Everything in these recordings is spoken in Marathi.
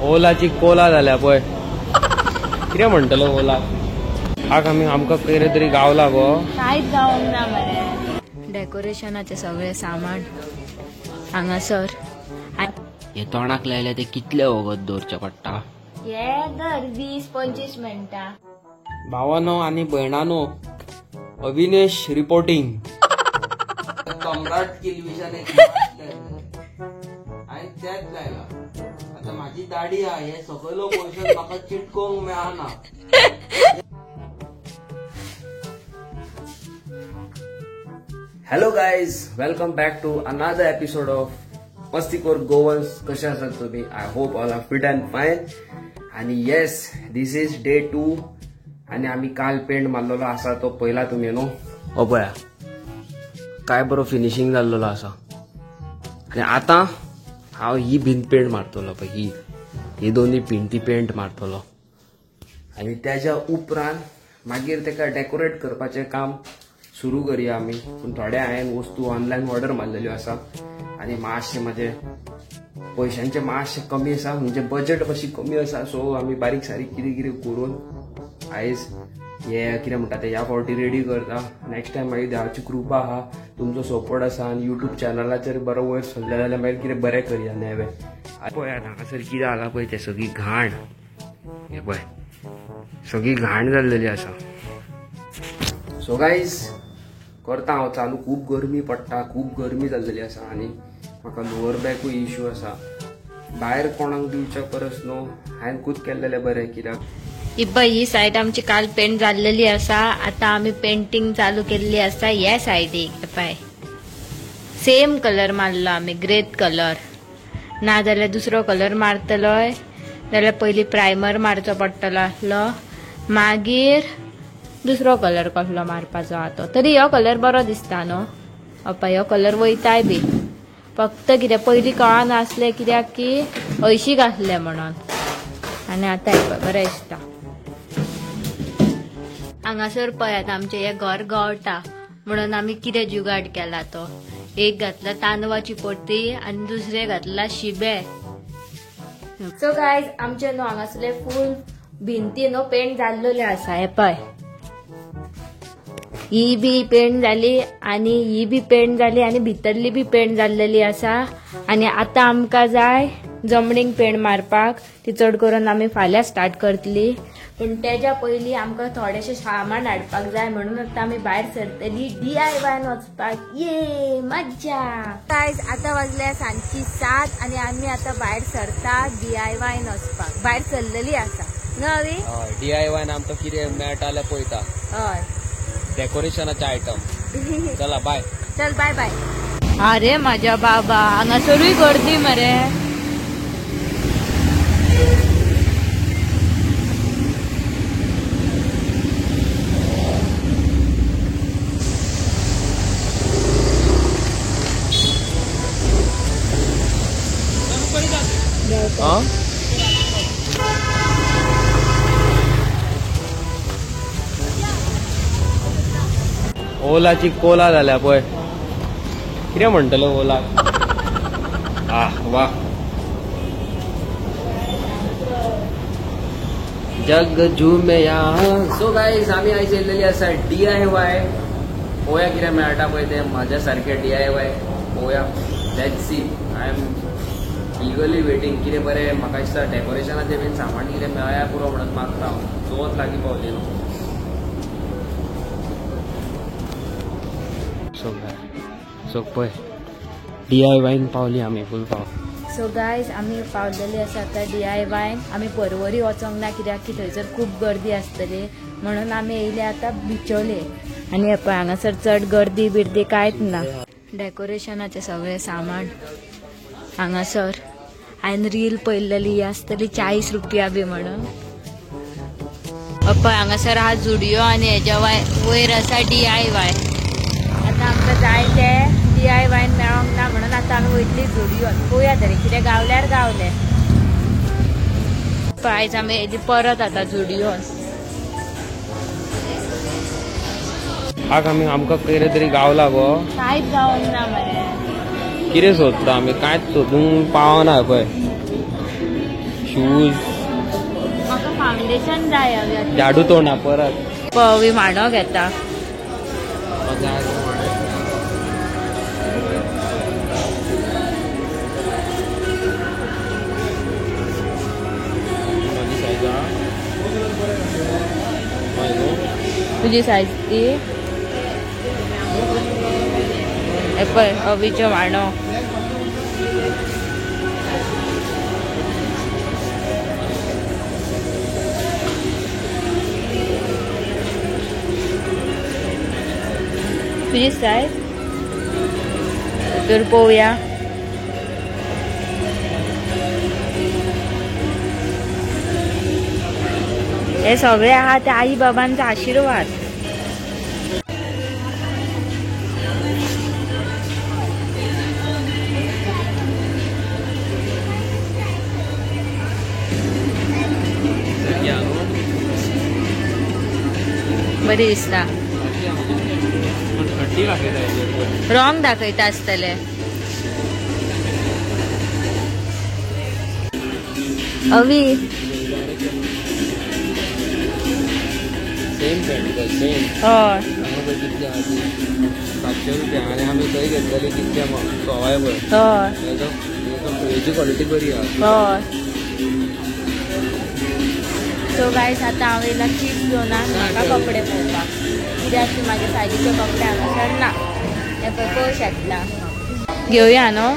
ओलाची कोला झाल्या पळय कितें म्हणटलो ओला हाक आमकां खंय तरी गावला गो कांयच गावंक ना मरे डेकोरेशनाचे सगळे सामान हांगासर हे तोंडाक लायले ते कितले वगत दवरचे पडटा हे दर 20-25 मिनटां भावानो आणि भयणानो अविनेश रिपोर्टिंग सम्राट टेलिव्हिजन आणि त्याच लायला आता माझी दाढी आहे हे सगळं पोर्शन म्हाका चिटकोवंक मेळना hello guys welcome back to another episode of मस्तीखोर गोवन्स कशे आसात तुम्ही I hope all are fit and fine आणि येस दिस इज डे 2 आणि आम्ही काल पेंट मारलेलो असा तो पहिला तुम्ही नो पळया काय बरो फिनिशिंग जाल्लो असा आणि आता हांव ही भिंत पेंट मारतलो पळय ही दोन्ही भिंती पेंट मारतलो आणि त्याच्या उपरांत मागीर तेका डेकोरेट करपाचें काम सुरू करूया आम्ही पण थोड्या हांवें वस्तू ऑनलायन ऑर्डर मारलेल्यो आसा आणि मातशे माझे पैशांचे मातशे कमी आसा म्हणजे बजेट मातशी कमी आसा सो आम्ही बारीक सारीक कितें कितें करून आयज हे कितें म्हणटा ते ह्या फावटी रेडी करता नेक्स्ट टायम मागीर देवाची कृपा आहा तुमचो सपोर्ट आसा आनी युट्यूब चॅनलाचेर बरो वयर सरले जाल्यार मागीर कितें बरें करया नेवे पळयात हांगासर कितें जाला पळय तें सगळी घाण हे पळय सगळी घाण जाल्लेली आसा सो गायज करता हांव चालू खूप गरमी पडटा खूप गरमी जाल्लेली आसा आनी म्हाका लोअर बॅकूय इश्यू आसा भायर कोणाक दिवच्या परस न्हू हांवें खूद केल्लेलें बरें कित्याक ही सायड आमची काल पेंट जाल्लेली आसा आता आम्ही पेंटिंग चालू केल्ली आसा ह्या सायडीक पळय सेम कलर मारलो आम्ही ग्रेत कलर ना जाल्यार दुसरो कलर मारतलोय जाल्यार पयली प्रायमर मारचो पडटलो आसलो मागीर दुसरो कलर कसलो मारपाचो आहा तरी हो कलर बरो दिसता न्हू पळय हो कलर वयताय बी फक्त कितें पयलीं कळना आसलें कित्याक की हळशीक आसलें म्हणून आनी आतां हे बरें दिसता हांगासर पळयात आमचें हें घर गवटा म्हणून आमी कितें जुगाड केला तो एक घातला तांदवाची पोती आनी दुसरे घातला शिबे सो गायज आमचे न्हू हांगासले फूल भिंती न्हू पेंट जाल्लेले आसा हे पळय ही बी पेंट जाली आणि ही बी पेंट जाली आणि भितरली बी पेंट जाल्लेली आसा आणि आता आमकां जाय जमनीक पेंट मारपाक ती चड करून आमी फाल्यां स्टार्ट करतली पण तेच्या पयलीं आमकां थोडेशें सामान हाडपाक जाय म्हणून आतां आमी भायर सरतली DIY वचपाक ये मज्जा गायज आतां वाजल्या सांजची 7 आणि आमी आतां भायर सरता DIY वचपाक भायर सरलेली आसा नवी DIY आमकां कितें मेळटालें पळयता हय डेकोरेशनाचे आयटम चला बाय चल बाय बाय अरे माझ्या बाबा हांगासरूय गर्दी मरे ओलाची कोला झाल्या पळय कितें म्हणटलो ओला वा जग झुमया सो गायज आम्ही आयज येयलेली आसा DIY पळोवया कितें मेळटा पळय ते म्हाज्या सारखे DIY पळोवया let's see I am eagerly waiting कितें बरें म्हाका दिसता डेकोरेशनाचें बीन सामान कितें मेळ्ळ्या पुरो म्हणून मागता हांव चवथ लागीं पावली न्हू सो पळय DIY पावली आमी फूल पाव सो गायज आमी पावलेली आसा आतां DIY आमी परवरी वचोंक ना कित्याक की थंयसर खूब गर्दी आसतली म्हणून आमी येयले आतां बिचोले आनी हे पळय हांगासर चड गर्दी बिर्दी कांयच ना डेकोरेशनाचे सगळे सामान हांगासर हांवें रील पळयल्लेली आसतली 40 रुपया बी म्हणून पळय हांगासर हा जुडियो आनी हेज्या वयर आसा DIY आता आमकां जाय ते DIY मेळोंक ना म्हणून आता आमी वयतली जुडियोन पळोवया तरी कितें गावल्यार गावले आयज आमी येयली परत आता जुडियोन आमकां खंय तरी गावला गो कांयच गावंक ना मरे कितें सोदता आमी कांयच सोदूंक पावना पळय शूज म्हाका फाउंडेशन जाय हवी जाडू तोंडा परत पवी मांडो घेता तुझी साईज ती पळय अवीच्यो मांडो तुझी साईज तर पोवया हे सगळे आहात ते आई बाबांचा आशीर्वाद बरी दिसता रॉंग दाखयता आसतले अवी सेम पॅन्ट सेम हय कितले 500 रुपया आणि आम्ही थंय घेतलेले कितले सवाय पळय हय हेची क्वॉलिटी बरी आहा हय सो गायज आता हांव येयला चिप्स घेवन म्हाका कपडे पळोवपाक कित्याक की म्हाजे सायडीचे कपडे हांगासर ना हे पळय पळोवंक शकता घेवया न्हू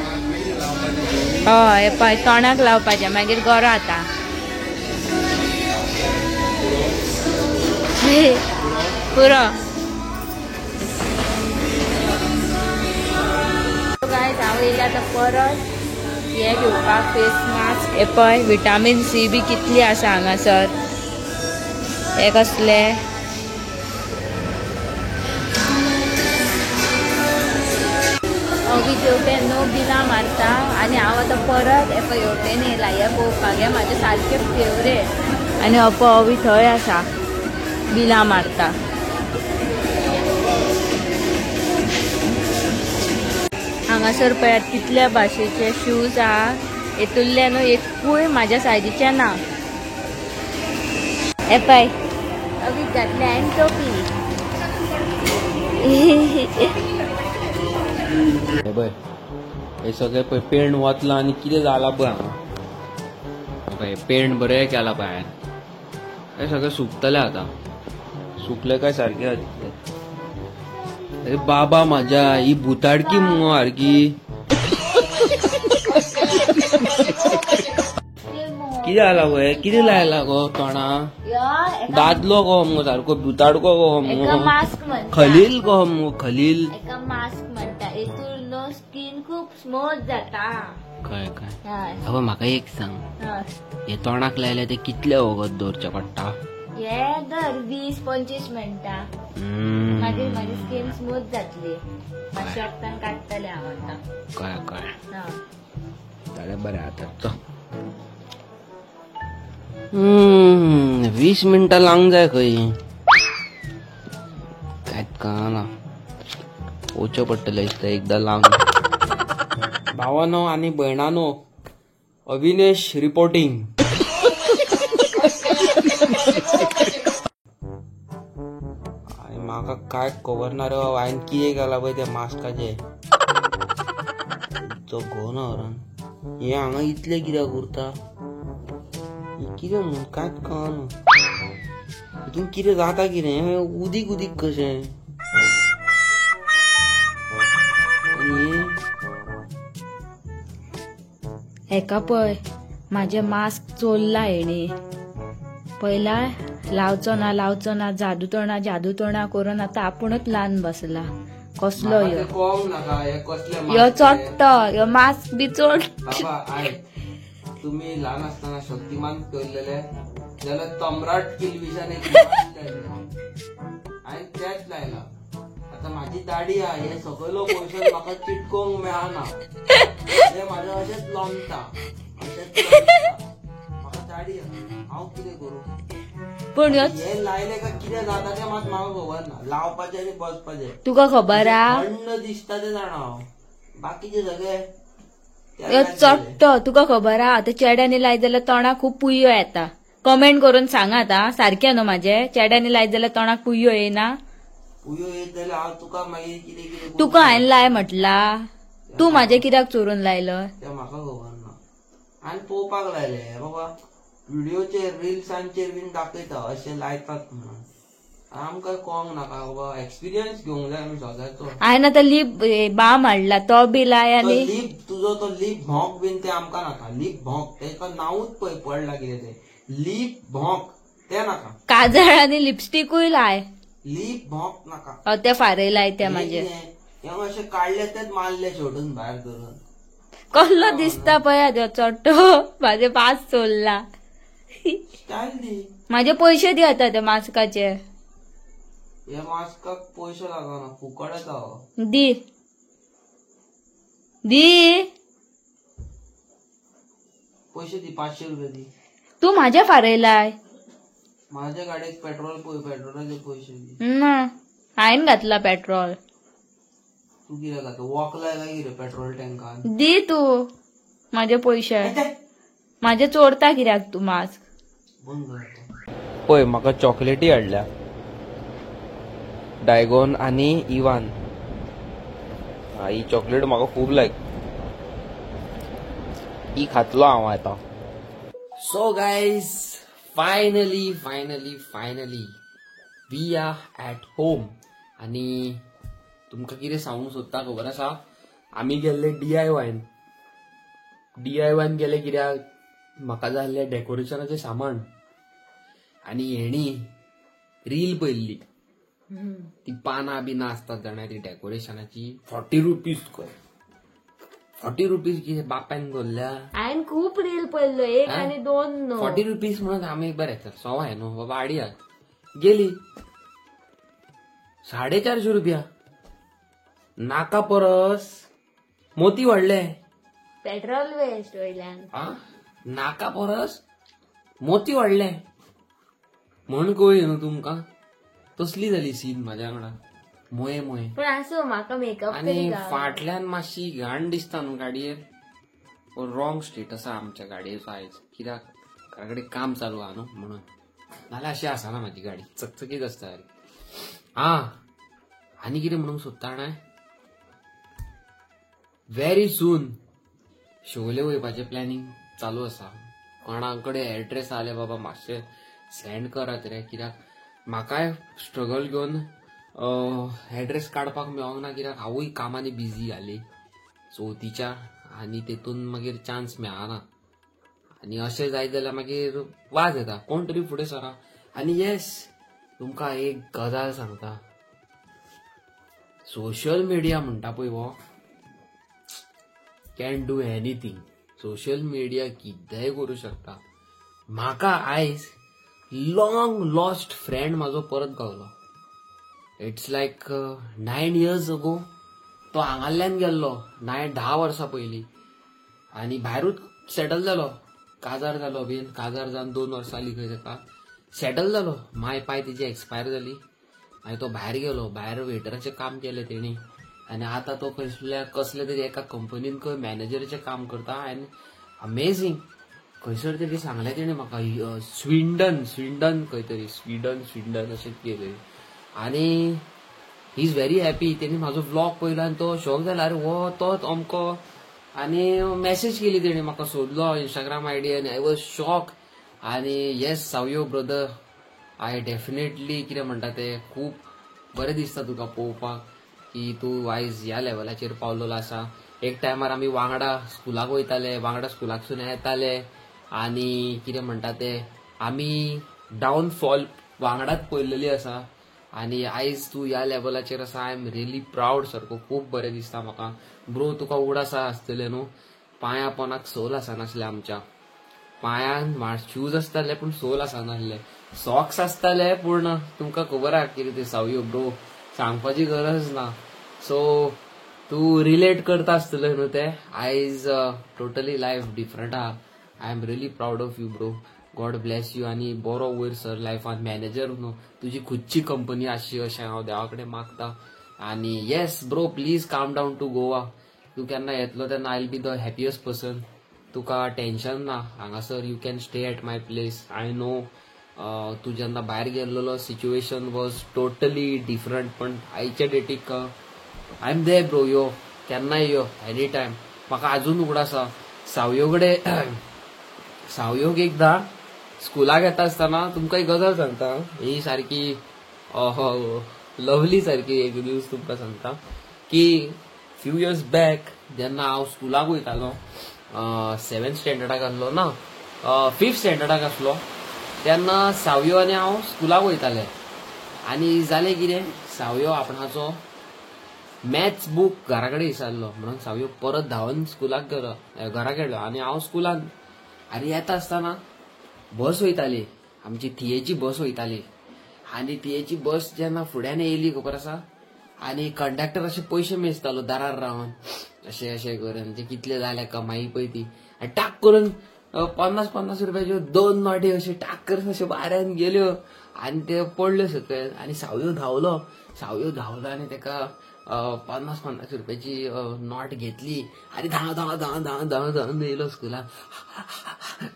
हय हे पळय तोंडाक लावपाचें मागीर गरो जाता पुरो गायज हांव येयलें आतां परत हे घेवपाक फेस मास्क हे पळय विटामीन सी बी कितली आसा हांगासर हे कसले अवी जेवटे नो बिलां मारता आनी हांव आतां परत हे पळय हेवटेन येयला हे पळोवपाक हे म्हाजे सारके फेवरेट आनी हो पळय अवी थंय आसा बिलां मारता हांगासर पळयात कितल्या भाशेचे शूज आहा हेतुल्ले न्हू एकूय म्हाज्या सायजीचे ना हे पळय अवी घातले हांवें टोपी पळय हे सगळे पळय पेंट वतला आनी कितें जाला पळय हांगा पळय पेंट बरें केला पळय हे सगळे सुकतले आतां सुकले काय सारखे अरे बाबा म्हाज्या ही भुताडकी मुगो सारकी कितें जाला पळय कितें लायला गो तोंडा दादलो गो मुगो सारको भुताडको गो मुगो खलील गो मुगो खलील मास्क म्हणटा हेतून नो स्किन खूप स्मूथ जाता काय काय अगो म्हाका एक सांग हे तोंडाक लायले ते कितले वगत दवरचे पडटा हे दर 20-25 मिनटां मागीर म्हाजी स्किन स्मूथ जातली मातशें वखदान काडटलें हांव आतां काय काय जाल्यार बरें आतां 20 मिनटां लावंक जाय खंय कांयच कळना पोवचें पडटलें दिसता एकदां लावन भावानो आनी भयणानो अविनेश रिपोर्टिंग म्हाका काय खबर ना रे हांवें कितें केला पळय त्या मास्काचे तो घोवन हरण हे हांगा इतले कित्याक उरता कितें म्हणून कांयच कळना हितून कितें जाता कितें उदीक उदीक कशें हेका पळय म्हाजें मास्क चोरला हेणी पयला लावचो ना जादू तोणा करून आतां आपुणूच ल्हान बसला कसलो ह्यो चोडटो ह्यो मास्क बी चोड तुम्ही ल्हान आसतना शक्तिमान केल्लेले जाल्यार तम्राट किल्विशान एक हांवें तेच लायला आतां म्हाजी दाडी आहा हे सकयलो पोर्शन म्हाका चिटकोवंक मेळना हे म्हाजें अशेंच लोमता म्हाका दाडी आहा हांव कितें करूं पूण हे लायले काय कितें जाता तें मात म्हाका खबर ना लावपाचें आनी बसपाचें तुका खबर आहा थंड दिसता तें जाणा हांव बाकीचे सगळे चट्ट तुका खबर हा आता चेड्याने लायत जाल्यार तोंडाक खूप पुयो येता. कमेंट करून सांगा आता सारखे न्हू माझे चेड्याने लायत जाल्यार तोंडाक पुयो येना. पुयो येत जाल्यार हांव तुका मागीर कितें कितें करून तुका हांवें लाय म्हटला तू माझे कित्याक चोरून लायलं. तें म्हाका खबर ना. आनी पळोवपाक लायले बाबा व्हिडिओचेर रिल्सांचेर बीन दाखयता अशें लायतात म्हणून. आमकां कळोंक नाका बाबा एक्सपिरियन्स घेवंक जाय आमी स्वताचो. हांवें आतां लिप बाम हाडला तो बी लाय आनी लिप तुजो तो लिप भोंक बीन ते आमकां नाका. लिप भोंक तेका नांवूच पळय पडला कितें ते लिप भोंक ते नाका. काजळ आनी लिपस्टिकूय लाय. लिप भोंक नाका. ते फारे लाय ते माझे हे अशें काडले तेच मारले शेवटून भायर धरून. कसलो दिसता पळय तो चट्टो माझे पास चोरला. स्टायल दी. माझे पैसे दी आता ते मास्काचे. हे मास्काक पयशे लागना फुकटच आहो. दी दी पैसे दी 500 रुपया दी. तू माझ्या फारयलाय. माझ्या गाडयेक पेट्रोल पेट्रोलाचे पयशे दी. ना हांवें घातला पेट्रोल. तू कितें घाता वॉक लायला कितें पेट्रोल टँकान. दी तू माझे पैसे. माझे चोरता कित्याक तू मास्क. पळय म्हाका चॉकलेटी हाडल्या डायगॉन आणि इवान. ही चॉकलेट म्हाका खूब लायक. ही खातलो हांव आतां. So guys finally we are at home. आणि तुमकां कितें सांगूंक सोदता खबर आसा आमी गेल्ले DIYन गेले कित्याक म्हाका जाय आसलें डेकोरेशनाचें सामान. आणि हेणी रील पळयल्ली ती पानां बिनां आसतात जाणा ती डेकोरेशनाची 40 रुपीज कर. 40 रुपीज कितें बापायन दवरल्या. हांवें खूप रील पळयल्लो एक आनी दोन न्हू. 40 रुपीज म्हणून आमी बरें तर सवाय न्हू बाबा हाडया. गेली 450 रुपया. नाका परस मोती वाडले. पेट्रोल वेस्ट वयल्यान. नाका परस मोती वाडले म्हण कळ्ळी न्हू तुमकां. तसली जाली सीन म्हाज्या वांगडा मोये पण असो म्हाका मेकअप आनी फाटल्यान मातशी घाण दिसता न्हू गाडयेर. रॉंग स्टेट आसा आमच्या गाडयेचो आयज कित्याक घरा कडेन काम चालू आहा न्हू म्हणून. नाल्यार अशी आसना म्हाजी गाडी चकचकीत आसता. आनी कितें म्हणूंक सोदता जाणा व्हेरी सून शोले वयपाचें प्लॅनिंग चालू आसा. कोणा कडेन एड्रेस आले बाबा मातशें सेंड करात रे कित्याक म्हाकाय स्ट्रगल घेवन एड्रेस काडपाक मेळोंक ना कित्याक हांवूय कामांनी बिजी जाली चवथीच्या आनी तेतून मागीर चान्स मेळना. आनी अशें जायत जाल्यार मागीर वाज येता कोण तरी फुडें सरा. आनी येस तुमकां एक गजाल सांगता सोशल मिडिया म्हणटा पळय वो can do anything. Social media कितेंय करूं शकता. म्हाका आयज लॉंग लॉस्ट फ्रेंड म्हाजो परत गावलो. इट्स लायक 9 years ago तो हांगाल्यान गेल्लो 10 वर्सां पयलीं आनी भायरूच सेटल जालो. काजार जालो बीन काजार जावन 2 वर्सां जालीं खंय ताका सेटल जालो. माय पाय तेजी एक्सपायर जाली आनी तो भायर गेलो. भायर वेटराचें काम केलें तेणी आनी आतां तो कसले तरी एका कंपनीन खंय मॅनेजराचें काम करता. आनी अमेझिंग खंयसर तरी सांगलें तेणी म्हाका स्विडन खंय तरी स्विडन अशें कितें. आनी ही इज व्हेरी हॅपी. तेणी म्हाजो व्लॉग पयलो आनी तो शॉक जाला अरे वो तोच अमको. आनी मॅसेज केली तेणी म्हाका सोदलो इंस्टाग्राम आयडी आनी आय वॉज शॉक. आनी येस सावयो ब्रदर आय डेफिनेटली कितें म्हणटा ते खूब बरें दिसता तुका पळोवपाक की तूं आयज ह्या लेवलाचेर पावलेलो आसा. एक टायमार आमी वांगडा स्कुलाक वयताले वांगडा स्कुलाकसून येताले आनी कितें म्हणटा ते आमी डावनफॉल वांगडाच पळयलेली आसा. आनी आयज तूं ह्या लेवलाचेर आसा. आय एम रियली प्राऊड सारको खूब बरें दिसता म्हाका. ब्रो तुका उडासा आसतले न्हू पांयां पोंदाक सोल आसनासले आमच्या. पांयान शूज आसताले पूण सोल आसनासले. सॉक्स आसताले पूण तुमकां खबर आहा कितें ते सावयो ब्रो सांगपाची गरज ना. सो तूं रिलेट करता आसतले न्हू ते. आयज टोटली लायफ डिफरंट आहा. I am really proud of you bro. God bless you आनी बरो वयर सर लायफान मॅनेजर न्हू तुजी खुदची कंपनी आसची अशें हांव देवा कडेन मागता. आनी yes bro please come down to Goa. तू केन्ना येतलो तेन्ना I will be the happiest person. तुका टेन्शन ना हांगासर. You can stay at my place. I know तू जेन्ना भायर गेल्लो सिच्युएशन वॉज टोटली डिफरंट, पण आयच्या डेटीक आय एम देर ब्रो. यो केन्नाय यो, एनी टायम. म्हाका अजून उगड आसा सावयो कडेन. सावयोक एकदां स्कुलाक येता आसतना तुमकां एक गजाल सांगता. ही सारकी लवली सारकी एक न्यूज तुमकां सांगता की फ्यू इयर्स बॅक जेन्ना हांव स्कुलाक वयतालो, 7th स्टँडर्डाक आसलो ना, 5th स्टँडर्डाक आसलो, तेन्ना सावयो आनी हांव स्कुलाक वयताले. आनी जालें कितें, सावयो आपणाचो मॅथ्स बूक घरा कडेन विसरलो म्हणून सावयो परत धांवन स्कुलाक गेलो, घरा गेलो. आनी हांव स्कुलान आनी येता आसतना बस वयताली, आमची थियेची बस वयताली. आनी थियेची बस जेन्ना फुड्यान येयली खबर आसा, आनी कंडक्टर अशे पयशे मेजतालो दारार रावन, अशें अशें करून ते कितले जाले कमाई पळय ती. आनी टाक करून 50-50 रुपयाच्यो 2 नोटी अश्यो टाक करून अश्यो भाऱ्यान गेल्यो आनी ते पडल्यो सकयल. आनी सावयो धांवलो आनी तेका 50-50 रुपयाची नोट घेतली आनी धांवन येयलो स्कुलाक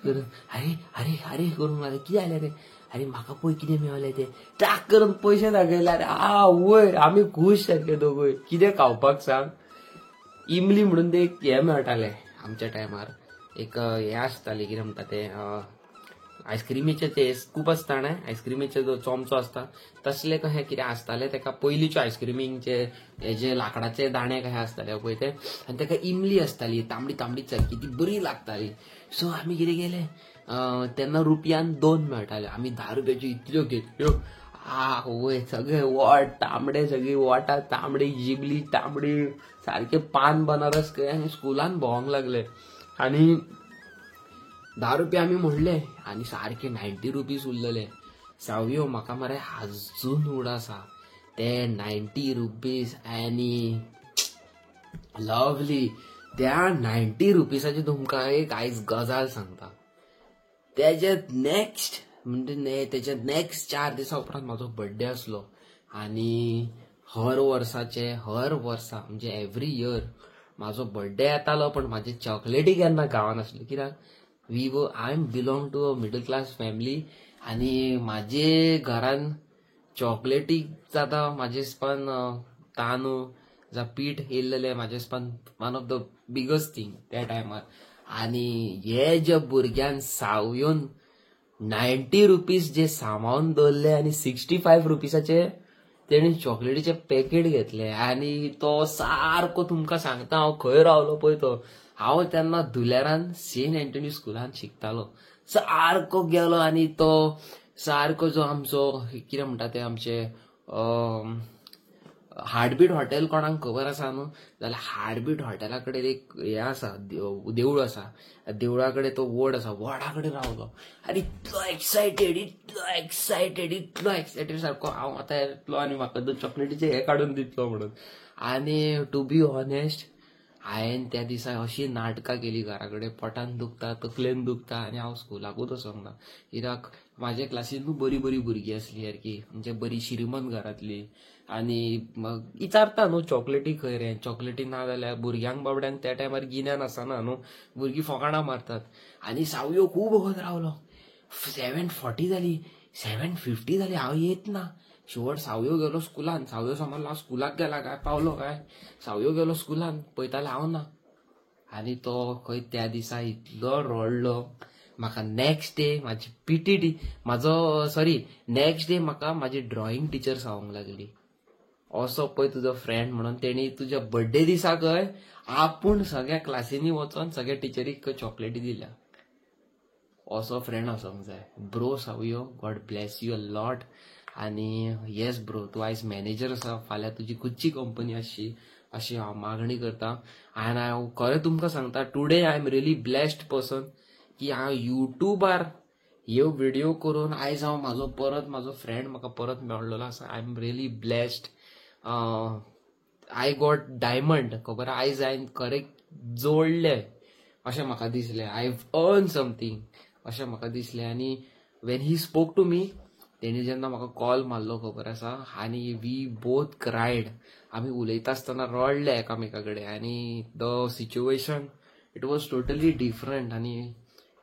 करून. अरे अरे अरे करून मारे कितें जालें रे, अरे म्हाका पळय कितें मेळलें ते, टाक करून पयशे दाखयले. अरे वयर आमी खूश सारके दोगूय. कितें खावपाक सांग, इमली म्हणून ते एक हे मेळटाले आमच्या टायमार, एक हे आसताले कितें म्हणटा ते आयस्क्रीमीचे ते स्कूप आसता न्हय, आयस्क्रीमीचे जो चोमचो आसता तसले कशें कितें आसताले तेका, पयलींचे आयस्क्रीमींगचे हे जे लाकडाचे दाणे कशें आसताले पळय ते, आनी तेका इमली आसताली तांबडी तांबडी सारकी, ती बरी लागताली. सो आमी कितें केलें, तेन्ना रुपयान 2 मेळटाले, आमी 10 रुपयाच्यो इतल्यो घेतल्यो. वय सगळे वोट तांबडे, सगळी वोटां तांबडी, जिबली तांबडी, सारखे पान बनारस केले आनी स्कुलान भोंवंक लागले. आनी 10 रुपया आमी म्हणले आनी सारखे 90 रुपीज उरलेले. सावयो म्हाका मरे अजून उड आसा ते 90 रुपीज. आनी लवली त्या 90 रुपीसाची तुमकां एक आयज गजाल सांगता. तेजे नेक्स्ट म्हणजे तेच्या नेक्स्ट 4 दिसा उपरांत म्हाजो बर्थडे आसलो. आनी हर वर्सा म्हणजे एवरी इयर म्हाजो बर्थडे येतालो, पण म्हाजे चॉकलेटी केन्ना गावनासल्यो. कित्याक I am belong to a middle class family, आनी म्हाजे घरान चॉकलेटी जाता म्हाजे हिसपान तांदूळ जावं पीठ येयल्लेले म्हाजे हिसपान one of the biggest thing त्या टायमार. आनी हे जे भुरग्यान सावयोन 90 रुपीज जे सांबाळून दवरले आनी 65 रुपीसाचे तेणी चॉकलेटीचे पॅकेट घेतले. आनी तो सारको तुमकां सांगता, हांव खंय रावलो पळय तो, हांव तेन्ना धुलेरान सेंट एंटनी स्कुलान शिकतालो. सारको गेलो आनी तो सारको जो आमचो कितें म्हणटा ते आमचे हार्टबीट हॉटेल कोणाक खबर आसा न्हू, जाल्यार हार्टबीट हॉटेला कडेन एक हे आसा, देवूळ आसा. देवळा कडेन तो वड आसा, वडा कडेन रावलो आनी इतलो एक्सायटेड सारको हांव आतां येतलो आनी म्हाका तो चॉकलेटीचे हे काडून दितलो म्हणून. आनी टू बी ऑनेस्ट हांवें त्या दिसा अशी नाटकां केली घरा कडेन, पोटान दुखता, तकलेन दुखता आनी हांव स्कुलाकूच वचोंक ना. कित्याक म्हाजे क्लासीन बरी भुरगीं आसली सारकी, म्हणजे बरी श्रीमंत घरांतली. आनी विचारता न्हू चॉकलेटी खंय रे, चॉकलेटी ना जाल्यार भुरग्यांक बाबड्यांक त्या टायमार गिन्यान आसना न्हू, भुरगीं फकाणां मारतात. आनी सावयो खूब वगत रावलो. 7:40 जाली, 7:50 जाली, हांव येत ना. शेवट सावयो गेलो स्कुलान. सावयो समजलो हांव स्कुलाक गेला काय, पावलो काय. सावयो गेलो स्कुलान, पळयताले हांव ना. आनी तो खंय त्या दिसा इतलो रडलो. म्हाका नेक्स्ट डे म्हाजी पीटी नेक्स्ट डे म्हाका म्हाजी ड्रॉइंग टिचर सांगूंक लागली, असो पळय तुजो फ्रेंड म्हणून, तेणी तुज्या बर्थडे दिसा खंय आपूण सगळ्या क्लासीनी वचोन सगळ्या टिचरीक चॉकलेटी दिल्या. असो फ्रेंड आसूंक जाय. ब्रो सावयो, God bless you a lot. आनी येस ब्रो, तूं आयज मॅनेजर आसा, फाल्यां तुजी खंयची कंपनी आसची अशी हांव मागणी करता. आनी हांव खरें तुमकां सांगता, today I am really blessed person की हांव युट्यूबार ह्यो व्हिडिओ करून आयज हांव म्हाजो फ्रेंड म्हाका परत मेळ्ळलो आसा. I am really blessed. I got diamond खबर, आयज हांवें खरें जोडलें अशें म्हाका दिसलें. आय हॅव अर्न समथींग अशें म्हाका दिसलें. आनी when he spoke to me, तेणी जेन्ना म्हाका कॉल मारलो खबर आसा आनी वी बोथ क्रायड. आमी उलयता आसतना रडले एकामेका कडेन आनी the situation it was totally different. आनी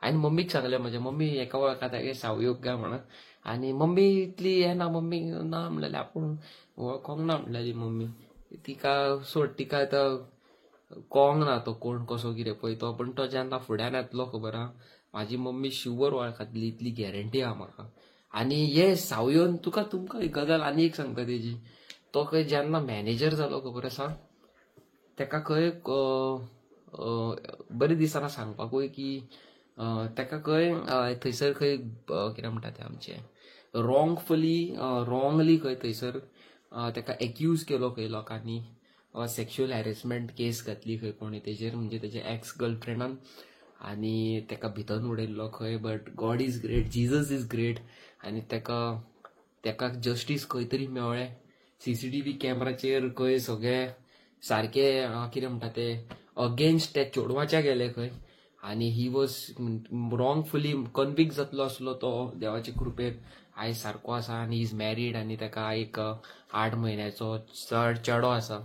हांवें मम्मीक सांगलें, म्हज्या मम्मी एका वळखा तेगे सावयोग गा म्हणून. आनी मम्मी इतली हें ना, मम्मी ना म्हणलेलें, आपूण वळखोंक ना म्हणलेली मम्मी. तिका सोड, तिका आतां कळोंक ना तो कोण कसो कितें पळय तो. पण तो जेन्ना फुड्यान येतलो खबर आहा, म्हाजी मम्मी शुवर वळखतली इतली गॅरंटी आहा म्हाका. आनी हे सावयोन तुमकां एक गजाल आनी एक सांगता तेजी. तो खंय जेन्ना मॅनेजर जालो खबर आसा, तेका खंय बरें दिसना सांगपाकूय की तेका खंय थंयसर खंय कितें म्हणटा तें आमचें रॉंगली खंय थंयसर तेका एक्यूज केलो खंय लोकांनी. सेक्शुअल हॅरेसमेंट केस घातली खंय कोणी तेजेर, म्हणजे तेजे एक्स गर्लफ्रेंडान, आनी तेका भितर उडयल्लो खंय. But God is great, Jesus is great. आनी तेका जस्टीस खंय तरी मेवळें. CCTV कॅमेराचेर खंय सगळे सारके कितें म्हणटा ते अगेन्स्ट त्या चेडवाच्या गेले खंय. आनी ही वॉज रॉंगफुली कन्विक्ट जातलो आसलो तो देवाचे कृपेन आयज सारको आसा आनी इज मॅरीड. आनी तेका एक 8 म्हयन्याचो चेडो आसा.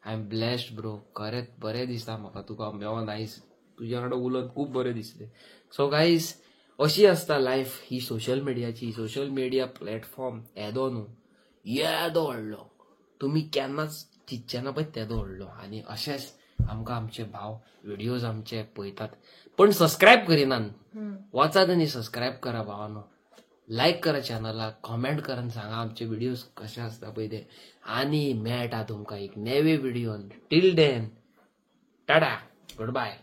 I am blessed bro. खरेंच बरें दिसता म्हाका तुका मेळोन आयज तुज्या वांगडा उलोवन खूब बरें दिसलें. सो गायज, अशी आसता लायफ ही सोशल मिडियाची. सोशल मिडिया प्लॅटफॉर्म येदो न्हू, येदो व्हडलो. तुमी केन्नाच चिंतचे ना पळय तेदो व्हडलो. आनी अशेंच आमकां आमचे भाव व्हिडिओज आमचे पळयतात पण सबस्क्रायब करिनात. वाचात आनी सबस्क्रायब करा भावानो. लायक करा चॅनलाक, कॉमेंट करून सांगा आमचे व्हिडिओज कशे आसता पळय ते. आनी मेळटा तुमकां एक नवे व्हिडिओन. Till then tata, good bye.